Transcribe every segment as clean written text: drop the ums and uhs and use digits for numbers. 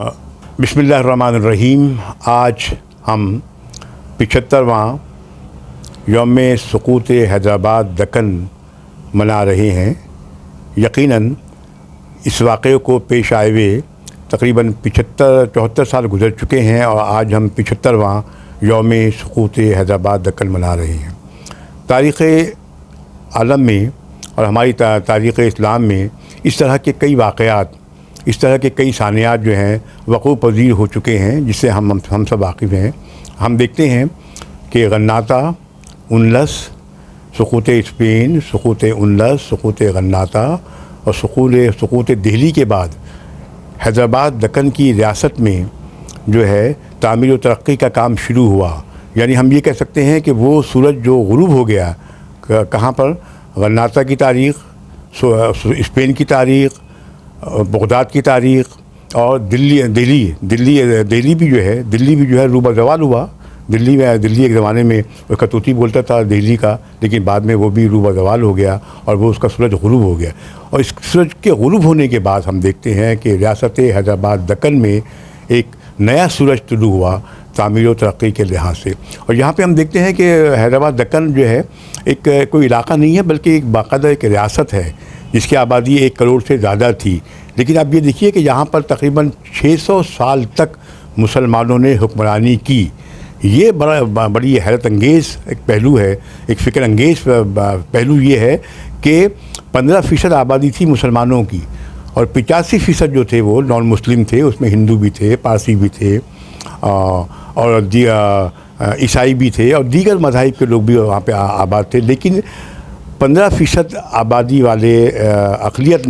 बिस्मिल्लाहिर्रहमानिर्रहीम। आज हम 75वां यौम सुकूत हैदराबाद दक्कन मना रहे हैं। यकीनन इस वाक़े को पेश आए हुए तकरीबन 74 साल गुज़र चुके हैं और आज हम 75वां यौम सुकूत हैदराबाद दक्कन मना रहे हैं। तारीख़ आलम में और हमारी तारीख़ इस्लाम में इस तरह के कई वाक़यात, इस तरह के कई सानियात जो हैं वक़ूअ पज़ीर हो चुके हैं, जिससे हम सब वाकिफ़ हैं। हम देखते हैं कि गन्नाता, उनलस, सुकूत स्पेन, सुकूत उनलस, सुकूत गन्नाता और सुकूत दिल्ली के बाद हैदराबाद दक्कन की रियासत में जो है तामीर व तरक्की का काम शुरू हुआ। यानी हम ये कह सकते हैं कि वो सूरज जो गुरूब हो गया, कहाँ पर? गन्नाता की तारीख़, स्पेन की तारीख़, बगदाद की तारीख़ और दिल्ली भी जो है रूबा ज़वाल हुआ। दिल्ली एक ज़माने में उसका तूती बोलता था दिल्ली का, लेकिन बाद में वो भी रूबा ज़वाल हो गया और वो उसका सूरज गुरूब हो गया। और इस सूरज के गुरूब होने के बाद हम देखते हैं कि रियासत हैदराबाद दक्कन में एक नया सूरज तुलू हुआ तामीर व तरक्की के लिहाज से। और यहाँ पे हम देखते हैं कि हैदराबाद दक्कन जो है एक कोई इलाका नहीं है, बल्कि एक बाकायदा एक रियासत है जिसकी आबादी 1 करोड़ से ज़्यादा थी। लेकिन आप ये देखिए कि यहाँ पर तकरीबन 600 साल तक मुसलमानों ने हुक्मरानी की। ये बड़ी हैरत अंगेज़ एक पहलू है, एक फ़िक्र अंगेज़ पहलू ये है कि 15% आबादी थी मुसलमानों की और 85% जो थे वो नॉन मुस्लिम थे। उसमें हिंदू भी थे, पारसी भी थे और ईसाई भी थे और दीगर मज़ाहिब के लोग भी वहाँ पे आबाद थे। लेकिन 15% आबादी वाले अक़लियत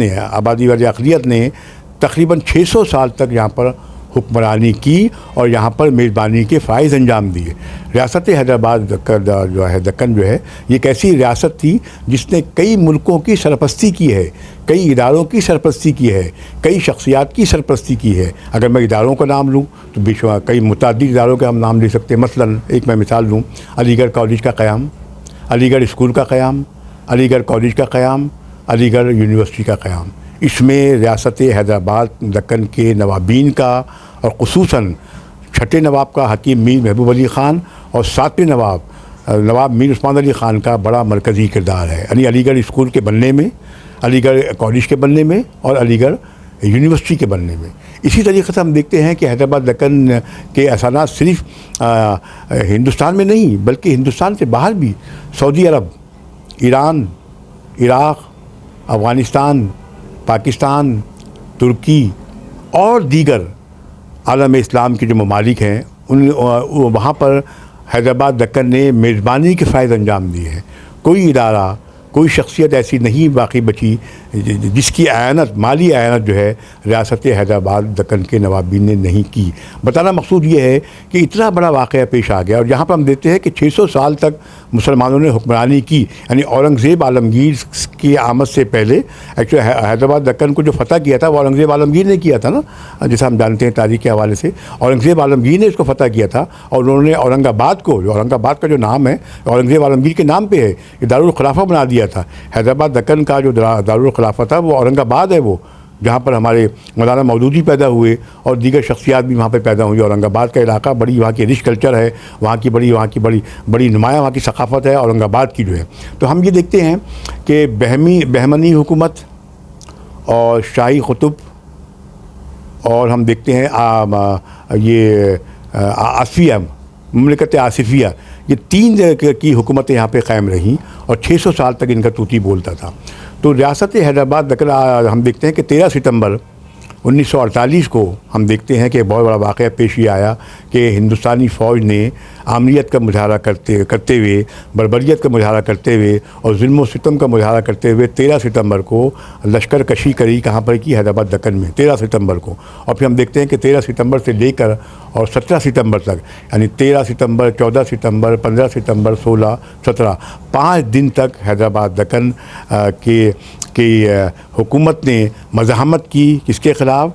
ने तकरीबन 600 साल तक यहाँ पर हुक्मरानी की और यहाँ पर मेज़बानी के फ़ाइज़ अंजाम दिए। रियासत हैदराबाद दक्कन जो है ये एक ऐसी रियासत थी जिसने कई मुल्कों की सरपरस्ती की है, कई इदारों की सरपरस्ती की है, कई शख्सियात की सरपरस्ती की है। अगर मैं इदारों का नाम लूँ तो बेशुमार कई मुतअद्दिद इदारों के हम नाम ले सकते हैं। मसलन एक मैं मिसाल दूँ, अलीगढ़ कॉलेज का क़याम, अलीगढ़ स्कूल का क़याम, अलीगढ़ कॉलेज का क़याम, अलीगढ़ यूनिवर्सिटी का क़याम। इसमें रियासत हैदराबाद दक्कन के नवाबीन का और ख़ुसूसन छठे नवाब का हकीम मीर महबूब अली ख़ान और 7वें नवाब मीर उस्मान अली ख़ान का बड़ा मरकज़ी किरदार है। यानी अलीगढ़ स्कूल के बनने में, अलीगढ़ कॉलेज के बनने में और अलीगढ़ यूनिवर्सिटी के बनने में। इसी तरीक़े से हम देखते हैं कि हैदराबाद दक्कन के असानात सिर्फ़ हिंदुस्तान में नहीं बल्कि हिंदुस्तान से बाहर भी सऊदी अरब, ईरान, इराक़, अफ़गानिस्तान, पाकिस्तान, तुर्की और दीगर आलम इस्लाम के जो ममालिक हैं वहाँ पर हैदराबाद दक्कन ने मेज़बानी के फ़ाइज़ अंजाम दिए हैं। कोई इदारा, कोई शख्सियत ऐसी नहीं बाकी बची जिसकी आयानत, माली आयानत जो है रियासत हैदराबाद दक्कन के नवाबीन ने नहीं की। बताना मकसूद ये है कि इतना बड़ा वाक़या पेश आ गया और यहाँ पर हम देखते हैं कि 600 साल तक मुसलमानों ने हुक्मरानी की। यानी औरंगज़ेब आलमगीर की आमद से पहले एक्चुअली हैदराबाद दक्कन को जो फ़तह किया था वो औरंगज़ेब आलमगीर ने किया था ना, जैसा हम जानते हैं तारीख़ के हवाले से। औरंगज़ेब आलमगीर ने इसको फ़तह किया था और उन्होंने औरंगाबाद का जो नाम है औरंगज़ेब आलमगीर के नाम पर है, ये दारुल ख़िलाफ़ा बना दिया था। हैदराबाद दक्कन का जो दारुल ख़िलाफ़ा था वो औरंगाबाद है, वो जहाँ पर हमारे मौलाना मौदूदी पैदा हुए और दीगर शख्सियात भी वहाँ पे पैदा हुई। औरंगाबाद का इलाका बड़ी वहाँ की रिच कल्चर है, वहाँ की बड़ी नुमायाँ वहाँ की सकाफ़त है औरंगाबाद की जो है। तो हम ये देखते हैं कि बहमनी हुकूमत और शाही कुतुब और हम देखते हैं ये आसिफिया, ममलिकत आसिफिया, ये 3 की हुकूमतें यहाँ पे क़ायम रहीं और 600 साल तक इनका तूती बोलता था। तो रियासत हैदराबाद दक्कन हम देखते हैं कि 13 सितंबर 1948 को हम देखते हैं कि एक बहुत बड़ा वाक़या पेश ये आया कि हिंदुस्तानी फ़ौज ने आमरीत का मुजाहरा करते हुए, बर्बरियत का मुजाहरा करते हुए और जुल्म व सितम का मुजाहरा करते हुए 13 सितंबर को लश्कर कशी करी। कहाँ पर की? हैदराबाद दक्कन में 13 सितंबर को। और फिर हम देखते हैं कि 13 सितंबर से लेकर और 17 सितंबर तक, यानी 13 सितंबर, 14 सितंबर, 15 सितंबर, 16, 17, 5 दिन तक हैदराबाद दक्कन की हुकूमत ने मज़ाहमत की। किसके ख़िलाफ़?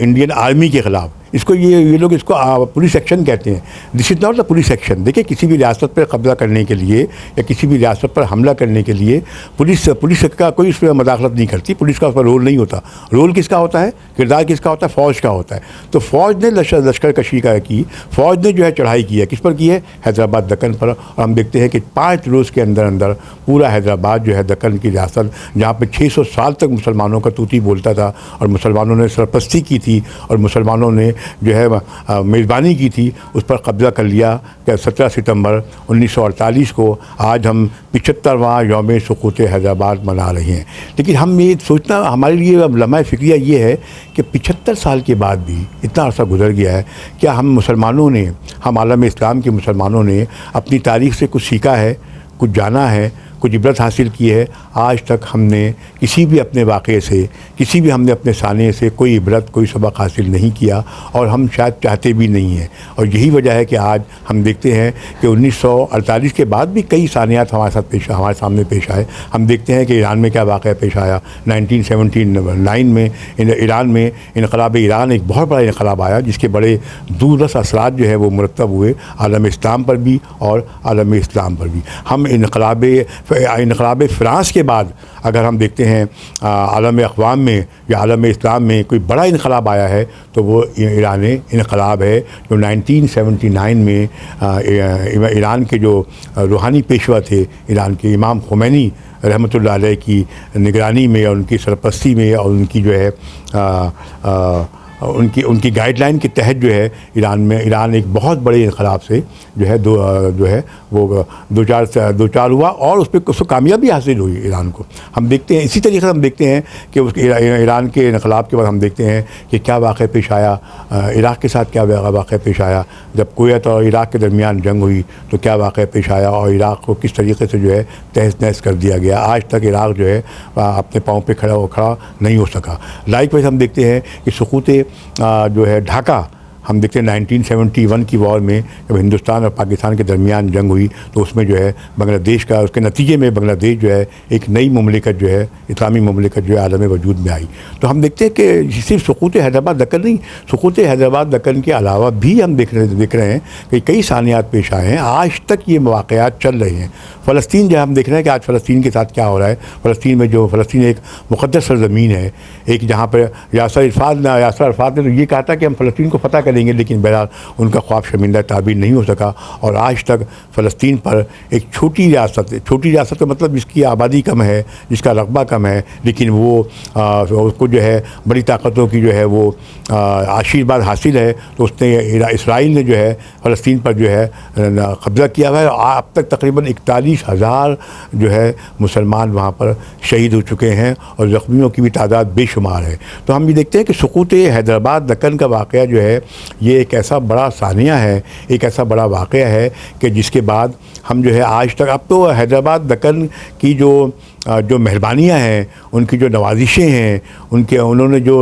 इंडियन आर्मी के ख़िलाफ़। इसको ये लोग इसको पुलिस एक्शन कहते हैं। This is not the police action. देखिए, किसी भी रियासत पर कब्जा करने के लिए या किसी भी रियासत पर हमला करने के लिए पुलिस का कोई उसमें मदाखलत नहीं करती। पुलिस का उस पर रोल नहीं होता। रोल किसका होता है, किरदार किसका होता है, फ़ौज का होता है। तो फ़ौज ने लश्कर कशी की, फ़ौज ने जो है चढ़ाई की है, किस पर की है, हैदराबाद दक्कन पर। और हम देखते हैं कि 5 रोज़ के अंदर अंदर पूरा हैदराबाद जो है दक्कन की रियासत, जहाँ पर 600 साल तक मुसलमानों का तूती बोलता था और मुसलमानों ने सरपरस्ती की थी और मुसलमानों ने जो है मेज़बानी की थी, उस पर कब्ज़ा कर लिया। 17 सितंबर 1948 को आज हम 75वां यौम सुकूत हैदराबाद मना रहे हैं। लेकिन हम ये सोचना, हमारे लिए अब लम्हा फ़िक्रिया ये है कि 75 साल के बाद भी इतना अर्सा गुजर गया है, क्या हम मुसलमानों ने, हम आलम इस्लाम के मुसलमानों ने अपनी तारीख़ से कुछ सीखा है, कुछ जाना है, कुछ इबरत हासिल की है? आज तक हमने किसी भी अपने वाक़े से, किसी भी हमने अपने साने से कोई इबरत, कोई सबक हासिल नहीं किया और हम शायद चाहते भी नहीं हैं। और यही वजह है कि आज हम देखते हैं कि 1948 के बाद भी कई सानियात हमारे सामने पेश आए। हम देखते हैं कि ईरान में क्या वाक़या पेश आया। 1979 में ईरान में इनकलाब ईरान एक बहुत बड़ा इनकलाब आया, जिसके बड़े दूरदर्श असरात जो है वो मुरतब हुए आलम इस्लाम पर भी और आलम इस्लाम पर भी। हम इनकलाब फ़्रांस के बाद अगर हम देखते हैं आलम अक़वाम में या आलम इस्लाम में कोई बड़ा इनकलाब आया है तो वो ईरानी इनकलाब है, जो 1979 में ईरान के जो रूहानी पेशवा थे, ईरान के इमाम ख़ुमैनी रहमतुल्लाह अलैह की निगरानी में और उनकी सरपरस्ती में और उनकी जो है उनकी गाइडलाइन के तहत जो है ईरान एक बहुत बड़े इनकलाब से जो है वो दो चार हुआ और उसको कामयाबी हासिल हुई ईरान को। हम देखते हैं, इसी तरीके से हम देखते हैं कि उस ईरान के इनकलाब के बाद हम देखते हैं कि क्या वाक़या पेश आया, इराक़ के साथ क्या वाक़या पेश आया। जब कुवैत और इराक़ के दरमियान जंग हुई तो क्या वाक़या पेश आया और इराक़ को किस तरीके से जो है तहस नहस कर दिया गया। आज तक इराक़ जो है अपने पाँव पे खड़ा नहीं हो सका। लाइकवाइज हम देखते हैं कि सुकूत जो है ढाका, हम देखते हैं 1971 की वॉर में जब हिंदुस्तान और पाकिस्तान के दरमियान जंग हुई तो उसमें जो है बांग्लादेश का, उसके नतीजे में बांग्लादेश जो है एक नई मुमलिकत जो है, इस्लामी मुमलिकत जो है आलम वजूद में आई। तो हम देखते हैं कि सिर्फ सुकूत हैदराबाद दक्कन नहीं, सुकूत हैदराबाद दक्कन के अलावा भी हम देख रहे हैं कि कई सानियात पेश आए हैं। आज तक ये वाक़यात चल रहे हैं। फ़लस्तीन जो हम देख रहे हैं कि आज फ़लस्तीन के साथ क्या हो रहा है। फ़लस्तीन एक मुक़द्दस सरज़मीन है, एक जहाँ पर यासर अरफ़ात ने तो ये कहा था कि हम फ़लस्तीन को फ़तह करेंगे, लेकिन बहरहाल उनका ख्वाब शर्मिंदा ताबीर नहीं हो सका। और आज तक फ़लस्तीन पर एक छोटी रियासत का मतलब जिसकी आबादी कम है, जिसका रकबा कम है, लेकिन वो उसको जो है बड़ी ताकतों की जो है वो आशीर्वाद हासिल है। तो उसने इसराइल ने जो है फ़लस्तीन पर जो है कब्ज़ा किया हुआ है। अब तक तकरीबन 41,000 जो है मुसलमान वहाँ पर शहीद हो चुके हैं और ज़ख्मियों की भी तादाद बेशुमार है। तो हम ये देखते हैं कि सुकूत हैदराबाद दक्कन का वाक़या जो है ये एक ऐसा बड़ा सानिया है, एक ऐसा बड़ा वाक़या है कि जिसके बाद हम जो है आज तक, अब तो हैदराबाद दक्कन की जो मेहरबानियाँ हैं, उनकी जो नवाजिशें हैं, उन्होंने जो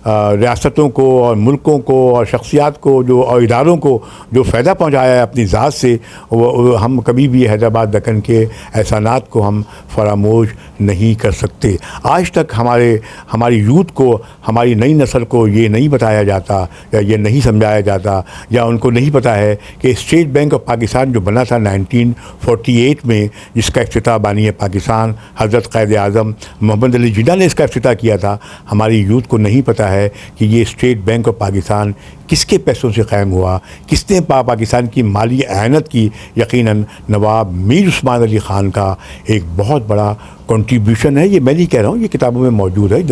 रियासतों को और मुल्कों को और शख्सियात को और इदारों को जो फ़ायदा पहुँचाया है अपनी ज़ात से, वो हम कभी भी हैदराबाद दक्कन के एहसानात को हम फरामोश नहीं कर सकते। आज तक हमारी यूथ को, हमारी नई नस्ल को ये नहीं बताया जाता या ये नहीं समझाया जाता या उनको नहीं पता है कि स्टेट बैंक ऑफ पाकिस्तान जो बना था 1948 में, जिसका इफ्तिताह बानी पाकिस्तान हज़रत क़ायद आज़म मोहम्मद अली जिन्ना ने इसका इफ्तिताह किया था। हमारी यूथ को नहीं पता है कि ये स्टेट बैंक ऑफ पाकिस्तान किसके पैसों से क़ायम हुआ, किसने पाकिस्तान की माली एहनत की। यकीनन नवाब मीर उस्मान अली ख़ान का एक बहुत बड़ा कंट्रीब्यूशन है। ये मैं नहीं कह रहा हूँ, ये किताबों में मौजूद है,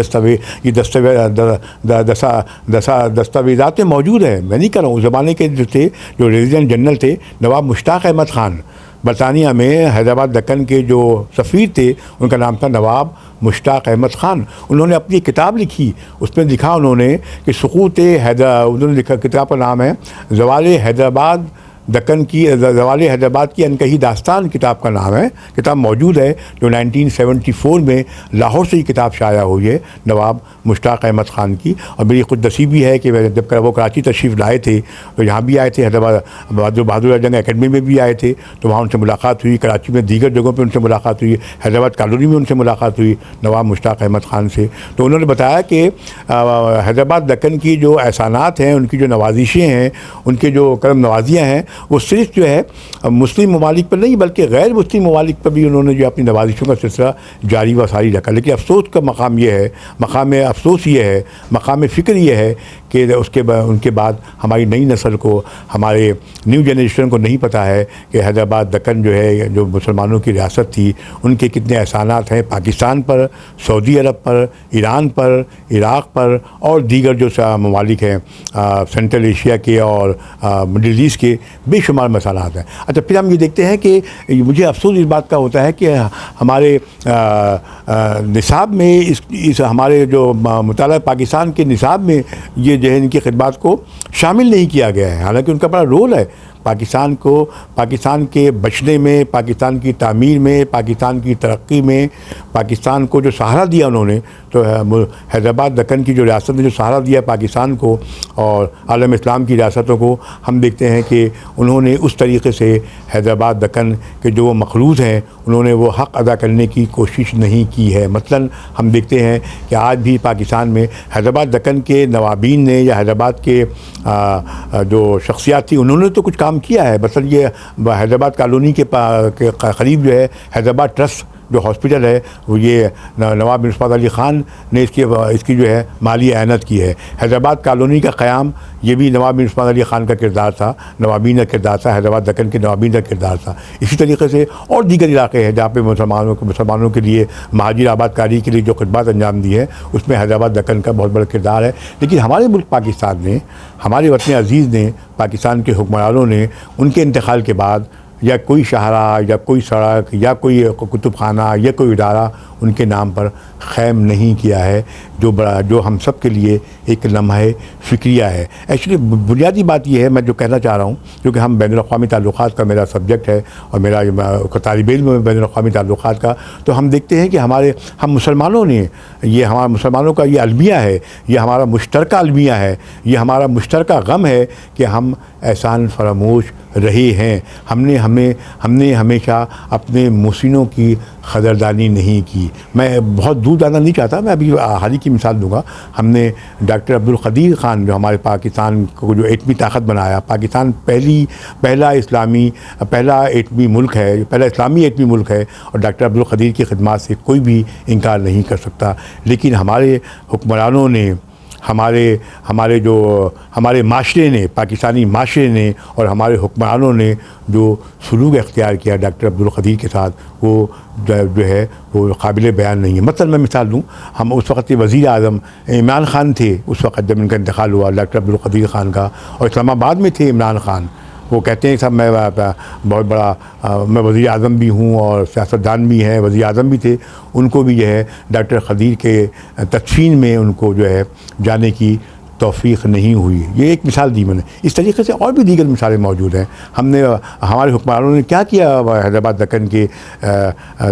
दस्तावेज़ात में मौजूद है। मैं नहीं कह रहा हूँ। उस ज़माने के जो थे, जो रेजिडेंट जनरल थे, नवाब मुश्ताक़ अहमद ख़ान, बरतानिया में हैदराबाद दक्कन के जो सफ़ीर थे, उनका नाम था नवाब मुश्ताक़ अहमद ख़ान। उन्होंने अपनी किताब लिखी, उसमें लिखा उन्होंने कि सुकूत उन्होंने लिखा, किताब का नाम है ज़वाल हैदराबाद दक्कन की ज़वाल हैदराबाद की अनकही दास्तान किताब का नाम है। किताब मौजूद है जो 1974 में लाहौर से ये किताब शाया हुई है नवाब मुश्ताक अहमद ख़ान की। और मेरी खुद नसीबी है कि जब वो कराची तशरीफ़ लाए थे तो यहाँ भी आए थे, हैदराबाद बहादुर जंग एकेडमी में भी आए थे, तो वहाँ उनसे मुलाकात हुई। कराची में दीगर जगहों पर उनसे मुलाकात हुई, हैदराबाद कॉलोनी में उनसे मुलाकात हुई नवाब मुश्ताक अहमद ख़ान से। तो उन्होंने बताया कि हैदराबाद दक्कन की जो एहसानात हैं, उनकी जो नवाजिशें हैं, उनके जो करम नवाजियाँ हैं, वो सिर्फ जो है मुस्लिम ममालिक पर नहीं बल्कि गैर मुस्लिम ममालिक पर भी उन्होंने जो अपनी नवाजिशों का सिलसिला जारी व सारी रखा। लेकिन अफसोस का मकाम ये है, मकाम अफसोस ये है, मकाम फ़िक्र ये है कि उनके बाद हमारी नई नस्ल को, हमारे न्यू जनरेशन को नहीं पता है कि हैदराबाद दक्कन जो है, जो मुसलमानों की रियासत थी, उनके कितने एहसानात हैं पाकिस्तान पर, सऊदी अरब पर, ईरान पर, इराक़ पर और दीगर जो ममालिक हैं सेंट्रल एशिया के और मिडिल ईस्ट के बेशुमार मसालात हैं। अच्छा, फिर हम ये देखते हैं कि मुझे अफसोस इस बात का होता है कि हमारे निसाब में इस हमारे जो मुताला पाकिस्तान के निसाब में ये जो है इनकी खिदमत को शामिल नहीं किया गया है। हालांकि उनका बड़ा रोल है पाकिस्तान को, पाकिस्तान के बचने में, पाकिस्तान की तामीर में, पाकिस्तान की तरक्की में, पाकिस्तान को जो सहारा दिया उन्होंने, तो हैदराबाद दक्कन की जो रियासत ने जो सहारा दिया पाकिस्तान को और आलम इस्लाम की रियासतों को, हम देखते हैं कि उन्होंने उस तरीके से हैदराबाद दक्कन के जो मखलूज हैं उन्होंने वो हक़ अदा करने की कोशिश नहीं की है। मसलन हम देखते हैं कि आज भी पाकिस्तान में हैदराबाद दक्कन के नवाबीन ने या हैदराबाद के जो शख्सियात थी उन्होंने तो कुछ काम किया है। मतलब ये हैदराबाद कॉलोनी के करीब जो है हैदराबाद ट्रस्ट जो हॉस्पिटल है, वो ये नवाब मुश्ताक अली ख़ान ने इसकी जो है माली एनत की है। हैदराबाद कॉलोनी का क़याम ये भी नवाब मुश्ताक अली ख़ान का किरदार था, नवाबीन का किरदार था, हैदराबाद दक्कन के नवाबीन का किरदार था। इसी तरीके से और दीगर इलाके हैं जहाँ पे मुसलमानों के लिए महाजिर आबादकारी के लिए जो खिदमत अंजाम दी है, उसमें हैदराबाद दक्कन का बहुत बड़ा किरदार है। लेकिन हमारे मुल्क पाकिस्तान ने, हमारे वतन अज़ीज़ ने, पाकिस्तान के हुक्मरानों ने उनके इंतकाल के बाद या कोई शाहरा या कोई सड़क या कोई कुतुब खाना या कोई इदारा उनके नाम पर क़ायम नहीं किया है, जो हम सब के लिए एक लम्हा फ़िक्रिया है। एक्चुअली बुनियादी बात यह है, मैं जो कहना चाह रहा हूँ, क्योंकि हम बैनुल-अक़वामी ताल्लुक़ात का मेरा सब्जेक्ट है और मेरा तालिब इल्म में बैनुल-अक़वामी ताल्लुक़ात का, तो हम देखते हैं कि हम मुसलमानों ने, ये हमारा मुसलमानों का ये अलमिया है, ये हमारा मुश्तरका अलमिया है, ये हमारा मुश्तरका गम है कि हम एहसान फरामोश रहे हैं। हमने हमेशा अपने मुहसिनों की क़दरदानी नहीं की। मैं बहुत दूर जाना नहीं चाहता, मैं अभी हाल ही की मिसाल दूंगा। हमने डॉक्टर अब्दुल क़दीर ख़ान जो हमारे पाकिस्तान को जो एटमी ताकत बनाया, पाकिस्तान पहला एटमी मुल्क है, पहला इस्लामी एटमी मुल्क है और डॉक्टर अब्दुल क़दीर की खिदमत से कोई भी इनकार नहीं कर सकता। लेकिन हमारे हुक्मरानों ने, हमारे माशरे ने, पाकिस्तानी माशरे ने और हमारे हुक्मरानों ने जो सलूक अख्तियार किया डॉक्टर अब्दुल क़दीर के साथ, वो जो है वो काबिल बयान नहीं है। मतलब मैं मिसाल दूँ, हम उस वक़्त के वज़ीर आज़म इमरान ख़ान थे, उस वक़्त जब इनका इंतकाल हुआ डॉक्टर अब्दुल क़दीर ख़ान का, और इस्लामाबाद में थे इमरान ख़ान। वो कहते हैं साहब मैं बहुत बड़ा मैं वज़ीर आज़म भी हूँ और सियासतदान भी हैं, वज़ीर आज़म भी थे। उनको भी जो है डॉक्टर क़दीर के तदफ़ीन में उनको जो है जाने की तौफ़ीक़ नहीं हुई। ये एक मिसाल दी मैंने। इस तरीके से और भी दीगर मिसालें मौजूद हैं। हमारे हुक्मरानों ने क्या किया हैदराबाद दक्कन के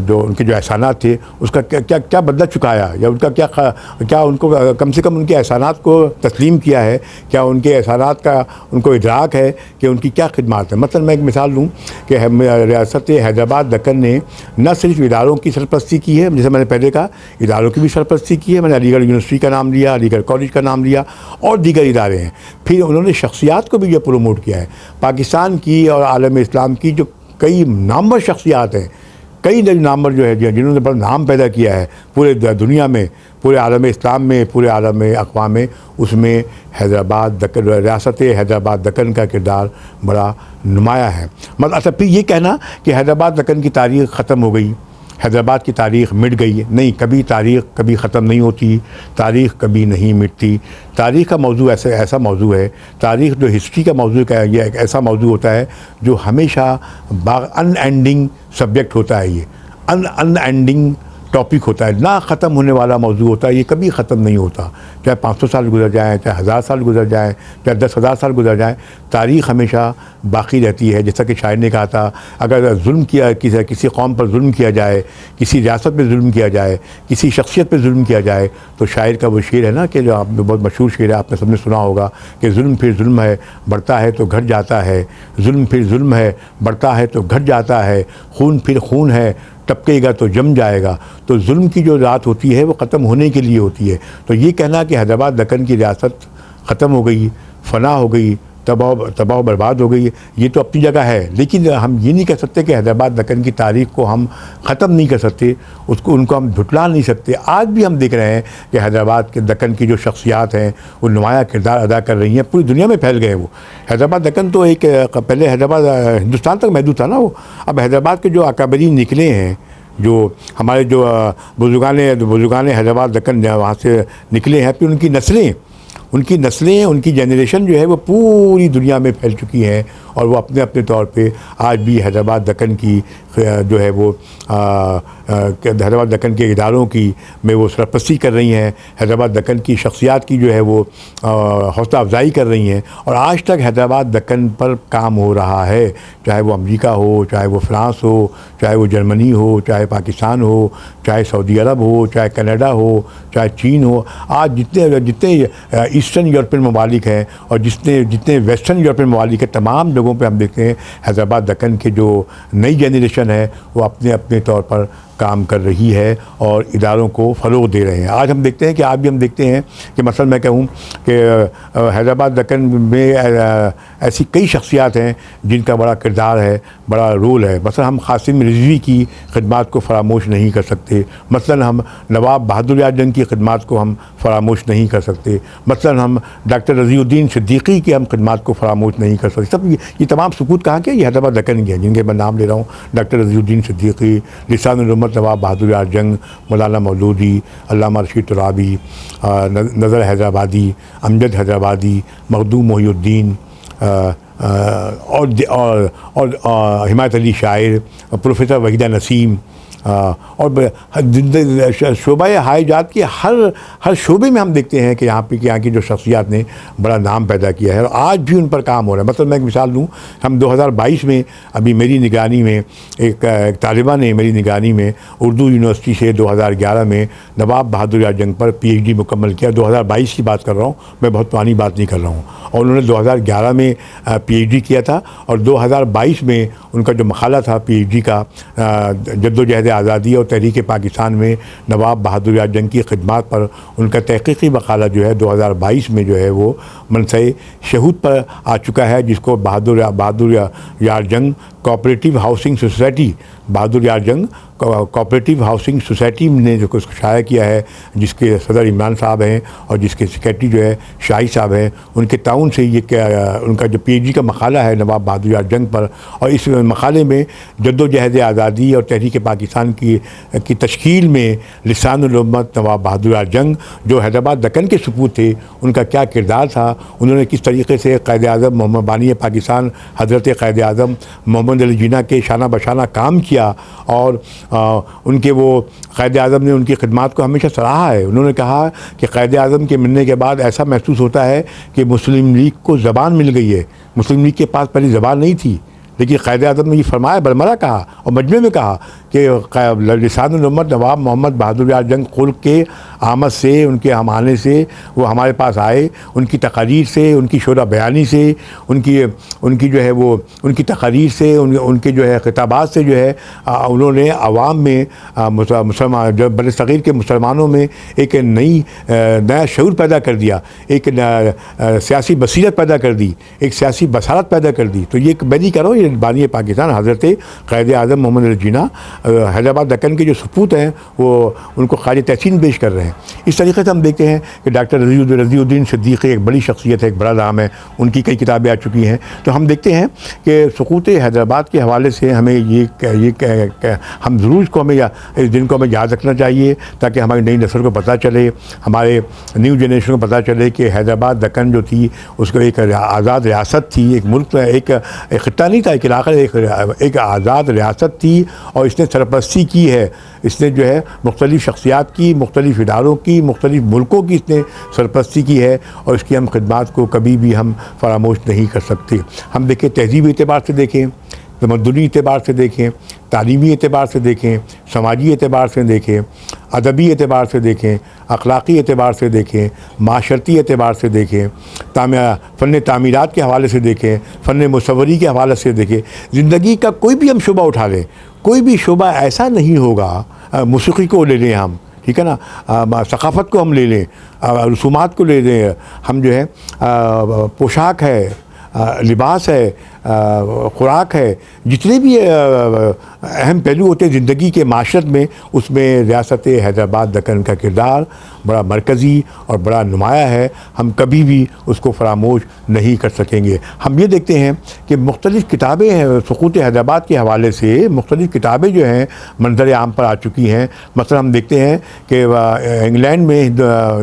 जो उनके जो एहसानात थे उसका क्या बदला चुकाया, या उनका क्या उनको कम से कम उनके एहसानात को तस्लीम किया है, क्या उनके एहसानात का उनको इदराक है कि उनकी क्या खिदमत है। मतलब मैं एक मिसाल दूँ कि रियासत हैदराबाद दक्कन ने न सिर्फ इदारों की सरपरस्ती की है, जैसे मैंने पहले कहा, इदारों की भी सरपरस्ती की है। मैंने अलीगढ़ यूनिवर्सिटी का नाम लिया, अलीगढ़ कॉलेज का नाम लिया और दीगर इदारे हैं। फिर उन्होंने शख्सियात को भी जो प्रमोट किया है, पाकिस्तान की और आलम इस्लाम की जो कई नामवर शख्सियात हैं, कई नामवर जो है जिन्होंने बड़ा नाम पैदा किया है पूरे दुनिया में, पूरे आलम इस्लाम में, पूरे आलम अक़वाम में, उसमें हैदराबाद दक्कन, रियासत हैदराबाद दक्कन का किरदार बड़ा नुमाया है। मतलब अच्छा, फिर ये कहना कि हैदराबाद दक्कन की तारीख़ ख़त्म हो गई, हैदराबाद की तारीख़ मिट गई, नहीं, कभी तारीख़ कभी ख़त्म नहीं होती, तारीख़ कभी नहीं मिटती। तारीख़ का मौजू ऐसा मौजू है, तारीख़ जो हिस्ट्री का मौजू का ये एक ऐसा मौजू होता है जो हमेशा अनएंडिंग सब्जेक्ट होता है। ये अनएंडिंग टॉपिक होता है, ना ख़त्म होने वाला मौजू होता है, ये कभी ख़त्म नहीं होता। चाहे 500 साल गुजर जाएँ, चाहे 1000 साल गुजर जाएँ, चाहे 10,000 साल गुजर जाएँ, तारीख़ हमेशा बाकी रहती है। जैसा कि शायर ने कहा था, अगर जुल्म किया किसी कौम पर जुल्म किया जाए, किसी रियासत पर जुल्म किया जाए, किसी शख्सियत पर जुल्म किया जाए, तो शायर का वो शेर है ना कि जो आप बहुत मशहूर शेर है, आपने सबने सुना होगा कि जुल्म फिर जुल्म है, बढ़ता है तो घट जाता है, जुल्म फिर जुल्म है, बढ़ता है तो घट जाता है, खून फिर खून है, टपकेगा तो जम जाएगा। तो जुल्म की जो रात होती है वो ख़त्म होने के लिए होती है। तो ये कहना कि हैदराबाद दक्कन की रियासत ख़त्म हो गई, फ़ना हो गई, तबाह बर्बाद हो गई, ये तो अपनी जगह है, लेकिन हम ये नहीं कह सकते कि हैदराबाद दक्कन की तारीख़ को हम ख़त्म नहीं कर सकते, उनको हम झुटला नहीं सकते। आज भी हम देख रहे हैं कि हैदराबाद के दक्कन की जो शख्सियात हैं वो नुमाया किरदार अदा कर रही हैं, पूरी दुनिया में फैल गए वो। हैदराबाद दक्कन तो एक पहले हैदराबाद हिंदुस्तान तक महदूद था ना वो। अब हैदराबाद के जो अकाबरीन निकले हैं, जो हमारे जो बुजुर्गान हैदराबाद दक्कन वहाँ से निकले हैं, फिर उनकी नस्लें उनकी जनरेशन जो है वो पूरी दुनिया में फैल चुकी हैं, और वो अपने अपने तौर पे आज भी हैदराबाद दक्कन की जो है वो हैदराबाद दक्कन के इदारों की में वो सरपरस्ती कर रही हैं, हैदराबाद दक्कन की शख्सियात की जो है वो हौसला अफजाई कर रही हैं। और आज तक हैदराबाद दक्कन पर काम हो रहा है, चाहे वो अमेरिका हो, चाहे वो फ्रांस हो, चाहे वो जर्मनी हो, चाहे पाकिस्तान हो, चाहे सऊदी अरब हो, चाहे कनाडा हो, चाहे चीन हो। आज जितने ईस्टर्न यूरोपियन ममालिक हैं और जितने वेस्टर्न यूरोपियन ममालिक हैं, तमाम जगहों पे हम देखते हैं हैदराबाद दक्कन के जो नई जनरेशन है वो अपने अपने तौर पर काम कर रही है और इदारों को फ़रोग़ दे रहे हैं। आज हम देखते हैं कि आज भी हम देखते हैं कि मसलन मैं कहूँ कि हैदराबाद दक्कन में ऐसी कई शख्सियात हैं जिनका बड़ा किरदार है, बड़ा रोल है। मसलन हम क़ासिम रिज़वी की खिदमात को फ़रामोश नहीं कर सकते, मसलन हम नवाब बहादुर यार जंग की खिदमात को हम फ़रामोश नहीं कर सकते, मसलन हम डॉक्टर रज़ीउद्दीन सिद्दीकी की हम खिदमात को फ़रामोश नहीं कर सकते। सब ये तमाम सुकूत कहाँ के, ये हैदराबाद दक्कन के हैं, जिनके मैं नाम ले रहा हूँ। डॉक्टर रज़ीउद्दीन सिद्दीकी, लिसानुल उम्मत नवाब बहादुर यार जंग, मौलाना मौदूदी, अल्लामा रशीद तुराबी, नज़र हैदराबादी, अमजद हैदराबादी, मखदूम मोहिउद्दीन और हिमायत अली शायर, प्रोफेसर वहीदा नसीम, और शोबा हाईजात की हर शोबे में हम देखते हैं कि यहाँ की जो शख्सियात ने बड़ा नाम पैदा किया है और आज भी उन पर काम हो रहा है। मतलब मैं एक मिसाल दूँ, हम 2022 में अभी मेरी निगरानी में एक तालिबा ने मेरी निगरानी में उर्दू यूनिवर्सिटी से 2011 में नवाब बहादुर यार जंग पर PhD मुकम्मल किया। 2022 की बात कर रहा हूँ, मैं बहुत पुरानी बात नहीं कर रहा हूँ। और उन्होंने 2011 में PhD किया था और 2022 में उनका जो मकाला था PhD का, जद्दोजहद आज़ादी और तहरीक पाकिस्तान में नवाब बहादुर यार जंग की खिदमात पर उनका तहक़ीक़ी मकाला जो है 2022 में जो है वो मनसए शहूद पर आ चुका है, जिसको बहादुर यार जंग कोऑपरेटिव हाउसिंग सोसाइटी, बहादुर यार जंग कोऑपरेटिव हाउसिंग सोसाइटी ने जो उसको शाया किया है, जिसके सदर इमरान साहब हैं और जिसके सेक्रेटरी जो है शाही साहब हैं, उनके ताउन से ये उनका जो PhD का मकाला है नवाब बहादुर यार जंग पर। और इस मकाले में जद्दोजहद आज़ादी और तहरीक पाकिस्तान की तश्कील में लिसानुल उम्मत नवाब बहादुर यार जंग जो हैदराबाद दक्कन के सपूत थे, उनका क्या किरदार था, उन्होंने किस तरीके से क़ायद आज़म मोहम्मद बानी पाकिस्तान हज़रत क़ायद आज़म मोहम्मद अली जिन्ना के शाना बशाना काम किया। और उनके वो क़ायद आज़म ने उनकी खिदमात को हमेशा सराहा है। उन्होंने कहा कि क़ायद आज़म के मिलने के बाद ऐसा महसूस होता है कि मुस्लिम लीग को ज़बान मिल गई है। मुस्लिम लीग के पास पहले ज़बान नहीं थी, लेकिन क़ायद आज़म ने ये फरमाया, बरमरा कहा और मजमे में कहा कि लिसानुल उम्मत नवाब मोहम्मद बहादुर यार जंग खुल्क के आमद से, उनके हम आने से वो हमारे पास आए, उनकी तकारीर से, उनकी शोरा बयानी से, उनकी जो है वो उनकी तकारीर से, उनके जो है खिताबात से जो है उन्होंने आवाम में मुसलमान जो बड़े सग़ीर के मुसलमानों में एक नया शऊर पैदा कर दिया, एक सियासी बसीरत पैदा कर दी, एक सियासी बसारत पैदा कर दी। तो ये मैं नहीं कर रहा हूँ, ये बानी पाकिस्तान हज़रत क़ायद आज़म मोहम्मद अली जिन्ना हैदराबाद दक्कन के जो सपूत हैं वो उनको ख़ारिज तहसीन पेश कर रहे हैं। इस तरीके से हम देखते हैं कि डॉक्टर रज़ीउद्दीन सिद्दीकी एक बड़ी शख्सियत है, एक बड़ा नाम है, उनकी कई किताबें आ चुकी हैं। तो हम देखते हैं कि सुकूत हैदराबाद के हवाले से हमें हम ज़रूर इसको हमें इस दिन को हमें याद रखना चाहिए, ताकि हमारी नई नस्ल को पता चले, हमारे न्यू जनरेशन को पता चले कि हैदराबाद दक्कन जो थी उसको एक आज़ाद रियासत थी, एक मुल्क, एक ख़ित्ता नहीं था, एक इलाक़ा, एक आज़ाद रियासत थी। और इसने सरपरस्ती की है, इसने जो है मुख्तलिफ़ शख्सियात की, मुख्तलिफ़ इदारों की, मुख्तलिफ़ मुल्कों की इसने सरपरस्ती की है और इसकी हम खिदमात को कभी भी हम फरामोश नहीं कर सकते। हम देखें तहज़ीबी एतबार से देखें, तमद्दुनी एतबार से देखें, तालीमी एतबार से देखें, समाजी एतबार से देखें, अदबी एतबार से देखें, अखलाक़ी एतबार से देखें, माशरती एतबार से देखें, फ़न तामीरात के हवाले से देखें, फ़न मुसव्वरी के हवाले से देखें। ज़िंदगी का कोई भी हम शुबा उठा लें, कोई भी शुबा ऐसा नहीं होगा, मौसीक़ी को ले लें हम, ठीक है ना, सक़ाफ़त को हम ले लें, रसूमात को ले लें, हम जो है पोशाक है, लिबास है, ख़ुराक है, जितने भी अहम पहलू होते हैं ज़िंदगी के माशरत में, उसमें रियासत हैदराबाद दक्कन का किरदार बड़ा मरकज़ी और बड़ा नुमाया है। हम कभी भी उसको फरामोश नहीं कर सकेंगे। हम ये देखते हैं कि मुख्तलिफ़ किताबें हैं सुक़ूत हैदराबाद के हवाले से, मुख्तलिफ़ किताबें जो हैं मंज़र आम पर आ चुकी हैं। मसलन हम देखते हैं कि इंग्लैंड में,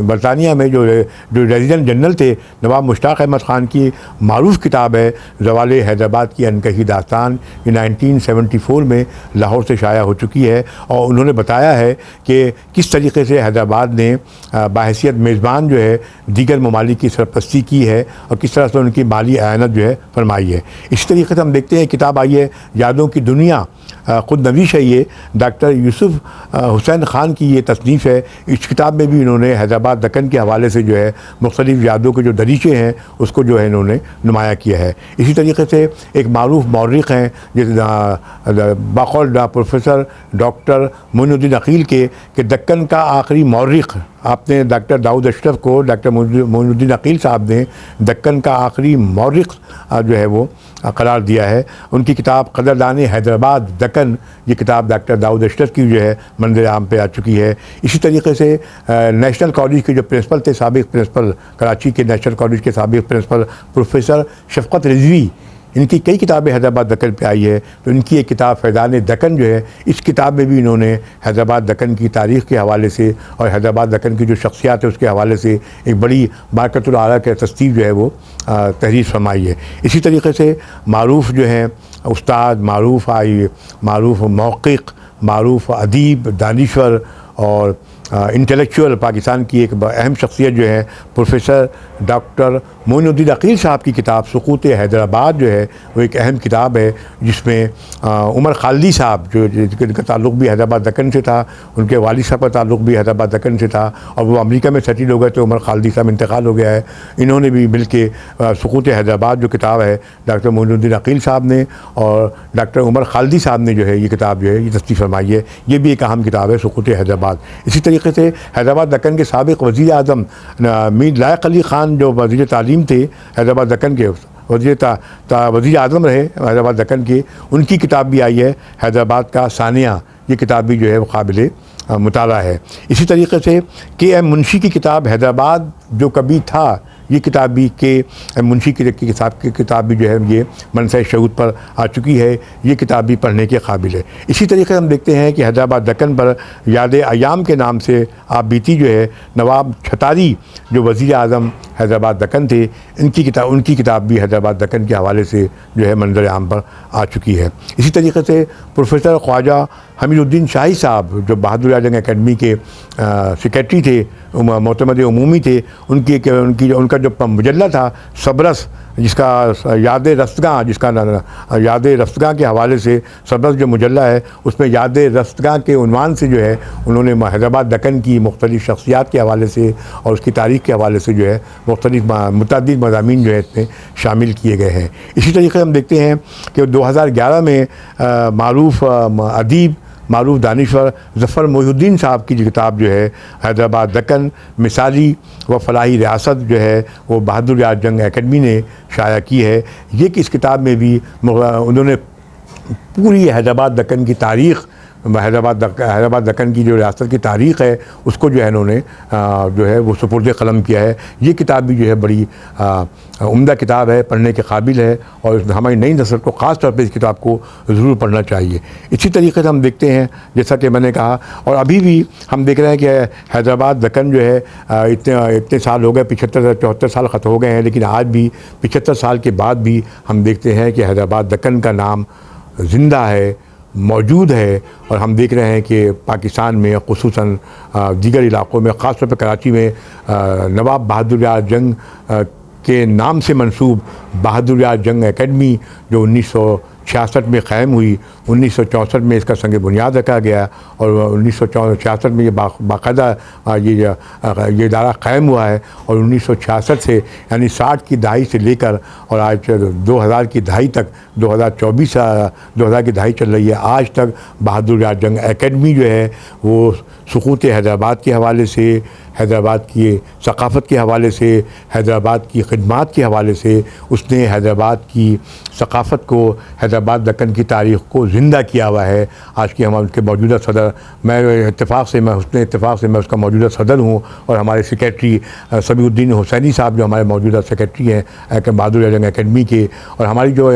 बरतानिया में जो रेजिडेंट जनरल थे नवाब मुश्ताक़ अहमद ख़ान की मारूफ़ किताब है ज़वाल हैदराबाद की अनकही दास्तान, ये 1974 में लाहौर से शाया हो चुकी है और उन्होंने बताया है कि किस तरीके से हैदराबाद ने बाहैसियत मेज़बान जो है दीगर ममालिक की सरपरस्ती की है और किस तरह से उनकी माली आयानत जो है फरमाई है। इसी तरीके से हम देखते हैं किताब आई है यादों की दुनिया, ख़ुद नवीश है ये, डॉक्टर यूसुफ़ हुसैन ख़ान की ये तसनीफ़ है। इस किताब में भी इन्होंने हैदराबाद दक्कन के हवाले से जो है मुख्तलिफ़ यादों के जो दरीचे हैं उसको जो है इन्होंने नुमाया किया है। इसी तरीके से एक मारूफ़ मौर्रिख़ हैं जैसे बाक़ौल प्रोफेसर डॉक्टर मोइनुद्दीन अक़ील के कि दक्कन का आखिरी मौर्रिख़, आपने डॉक्टर दाऊद अशरफ को डॉक्टर मोइनुद्दीन अक़ील साहब ने दक्कन का आखिरी मौर्रिख़ जो है वो करार दिया है। उनकी किताब क़दरदान हैदराबाद दक्कन, ये किताब डॉक्टर दाऊद अशरफ की जो है मंज़र आम पे आ चुकी है। इसी तरीके से नेशनल कॉलेज के जो प्रिंसिपल थे, साबिक़ प्रिंसिपल, कराची के नेशनल कॉलेज के साबिक़ प्रिंसिपल प्रोफेसर शफ़क़त रिज़वी, इनकी कई किताबें हैदराबाद दक्कन पे आई है। तो इनकी एक किताब फैज़ान दक्कन जो है, इस किताब में भी इन्होंने हैदराबाद दक्कन की तारीख़ के हवाले से और हैदराबाद दक्कन की जो शख्सियात है उसके हवाले से एक बड़ी बारकतुल आला के तस्तीफ़ जो है वो तहरीर फरमाई है। इसी तरीके से मारूफ़ जो हैं उस्ताद, मारूफ़ मौक़िक़, मारूफ़ अदीब, दानिश्वर और इंटेलेक्चुअल पाकिस्तान की एक अहम शख्सियत जो है प्रोफेसर डॉक्टर मोइनुद्दीन अक़ील साहब की किताब सुक़ूत हैदराबाद जो है वो एक अहम किताब है, जिसमें उमर खालिदी साहब जो जिनका ताल्लुक़ भी हैदराबाद दक्कन से था, उनके वालिद साहब का ताल्लुक़ भी हैदराबाद दक्कन से था और वो अमेरिका में सेटल हो गए तो उमर खालिदी साहब इंतकाल हो गया है। इन्होंने भी मिल के सुक़ूत हैदराबाद जो किताब है डॉक्टर मोइनुद्दीन अक़ील साहब ने और डॉक्टर उमर खालिदी साहब ने जो है ये किताब जो है ये तस्नीफ़ फरमाई है। ये भी एक अहम किताब है सुक़ूत हैदराबाद। इसी तरीके से हैदराबाद दक्कन के साबिक़ वज़ीर आज़म मीर लायक़ अली ख़ान जो वज़ीर तालीम थे हैदराबाद दक्कन के, वज़ीर आज़म रहे हैदराबाद दक्कन के, उनकी किताब भी आई है हैदराबाद का सानिया। ये किताब भी जो है वो काबिल मुताला है। इसी तरीके से के.एम. मुंशी की किताब हैदराबाद जो कभी था, ये किताब भी के.एम. मुंशी की किताब भी जो है ये मनसा शहूद पर आ चुकी है। ये किताब भी पढ़ने के काबिल है। इसी तरीके से हम देखते हैं कि हैदराबाद दक्कन पर याद अयाम के नाम से आप बीती जो है नवाब छतारी जो वज़ीर आज़म हैदराबाद दक्कन थे, उनकी किताब भी हैदराबाद दक्कन के हवाले से जो है मंज़र आम पर आ चुकी है। इसी तरीके से प्रोफेसर ख्वाजा हमीदुद्दीन शाही साहब जो बहादुर जंग एकेडमी के सेक्रेटरी थे, मोतमद उमूमी थे, उनका जो मुजल्ला था सबरस, जिसका याद रफ़्तगां के हवाले से सबरस जो मुजल्ला है उसमें याद रफ़्तगां के उन्वान से जो है उन्होंने हैदराबाद दक्कन की मुख्तलिफ़ शख्सियात के हवाले से और उसकी तारीख़ के हवाले से जो है मुख्तलिफ़ मुतअद्दिद मज़ामीन जो है इसमें शामिल किए गए हैं। इसी तरीके से हम देखते हैं कि 2011 में मारूफ़ अदीब, मारूफ़ दानिश्वर ज़फ़र मोहिउद्दीन साहब की जो किताब जो है हैदराबाद दक्कन मिसाली व फ़लाही रियासत जो है वो बहादुर जंग एकेडमी ने शाया की है। ये कि इस किताब में भी उन्होंने पूरी हैदराबाद दक्कन की तारीख़, हैदराबाद दक्कन की जो रियासत की तारीख़ है उसको जो है इन्होंने जो है वो सुपुर्द क़लम किया है। ये किताब भी जो है बड़ी उम्दा किताब है, पढ़ने के काबिल है और हमारी नई नस्ल को ख़ास तौर पे इस किताब को ज़रूर पढ़ना चाहिए। इसी तरीके से हम देखते हैं जैसा कि मैंने कहा और अभी भी हम देख रहे हैं कि हैदराबाद दक्कन जो है इतने साल हो गए, 75-74 साल ख़त्म हो गए हैं, लेकिन आज भी 75 साल के बाद भी हम देखते हैं कि हैदराबाद दक्कन का नाम ज़िंदा है, मौजूद है। और हम देख रहे हैं कि पाकिस्तान में ख़ुसूसन दीगर इलाक़ों में, ख़ास तौर पर कराची में नवाब बहादुर यार जंग के नाम से मंसूब बहादुर यार जंग एकेडमी जो 1966 में क़ायम हुई, 1964 में इसका संग बुनियाद रखा गया और 1966 में ये बाकायदा ये इदारा क़ायम हुआ है। और 1966 से यानी 60 की दहाई से लेकर और आज 2000 की दहाई तक, 2000 की दहाई चल रही है, आज तक बहादुर यार जंग एकेडमी जो है वो सुकूत हैदराबाद के हवाले से, हैदराबाद की सकाफ़त के हवाले से, हैदराबाद की खिदमात के हवाले से उसने हैदराबाद की सकाफ़त को, हैदराबाद दक्कन की तारीख़ को ज़िंदा किया हुआ है। आज के हम उनके मौजूदा सदर, मैं हुस्न इत्तेफ़ाक़ से मैं उसका मौजूदा सदर हूँ और हमारे सेक्रेटरी समीउद्दीन हुसैनी साहब जो हमारे मौजूदा सेक्रेटरी हैं बहादुर यार जंग एकेडमी के, और हमारी जो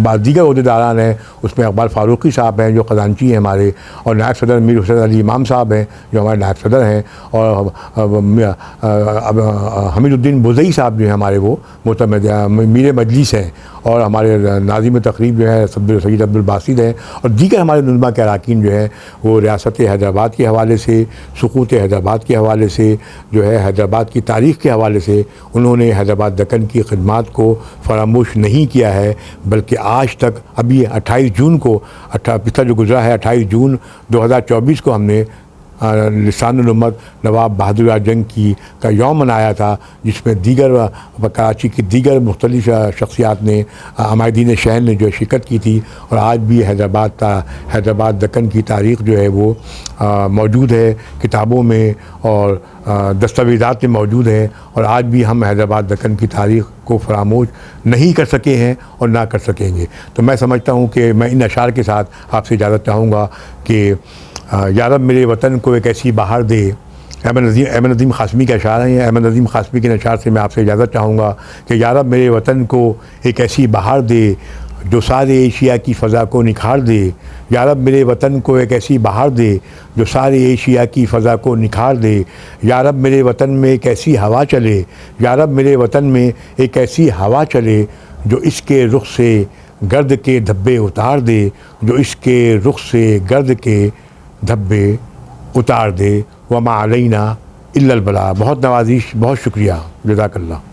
दीगर अहदेदारान हैं उसमें इकबाल फ़ारूक़ी साहब हैं जो ख़जानची हैं हमारे, और नायब सदर मीर हुसैन अली इमाम साहब हैं जो हमारे नायब सदर हैं, और हमीदुद्दीन बुज़ई साहब जो हैं हमारे वो मीर मजलिस हैं, और हमारे नाज़िम तक़रीब जो है सैयद अब्दुल बासित हैं, और दीगर हमारे नुमा के अरकान जो हैं वो रियासत हैदराबाद के हवाले से, सुकूत हैदराबाद के हवाले से, जो है हैदराबाद की तारीख़ के हवाले से उन्होंने हैदराबाद दक्कन की खिदमात को फरामोश नहीं किया है, बल्कि आज तक अभी 28 जून को पिछला जो गुज़रा है 28 जून 2024 को हमने लिसानुल उम्मत नवाब बहादुर यार जंग का यौम मनाया था, जिसमें दीगर कराची की दीगर मुख्तलिफ शख्सियात ने, अमायदीन शहर ने जो शिरकत की थी। और आज भी हैदराबाद दक्कन की तारीख़ जो है वो मौजूद है किताबों में और दस्तावेज़ात में मौजूद है, और आज भी हम हैदराबाद दक्कन की तारीख़ को फरामोश नहीं कर सके हैं और ना कर सकेंगे। तो मैं समझता हूँ कि मैं इन अशार के साथ आपसे इजाज़त चाहूँगा कि या रब मेरे वतन को एक ऐसी बहार दे। अहमद नदीम ख़ासमी के अशार हैं। अहमद नदीम ख़ासमी के अशार से मैं आपसे इजाज़त चाहूँगा कि या रब मेरे वतन को एक ऐसी बहार दे जो सारे एशिया की फ़ज़ा को निखार दे। या रब मेरे वतन को एक ऐसी बहार दे जो सारे एशिया की फ़ज़ा को निखार दे। या रब मेरे वतन में एक ऐसी हवा चले, या रब मेरे वतन में एक ऐसी हवा चले जो इसके रुख से गर्द के धब्बे उतार दे, जो इसके रुख से गर्द के धब्बे उतार दे। वमा अलैना इल्लल बलाग। बहुत नवाजिश, बहुत शुक्रिया, जज़ाकल्लाह।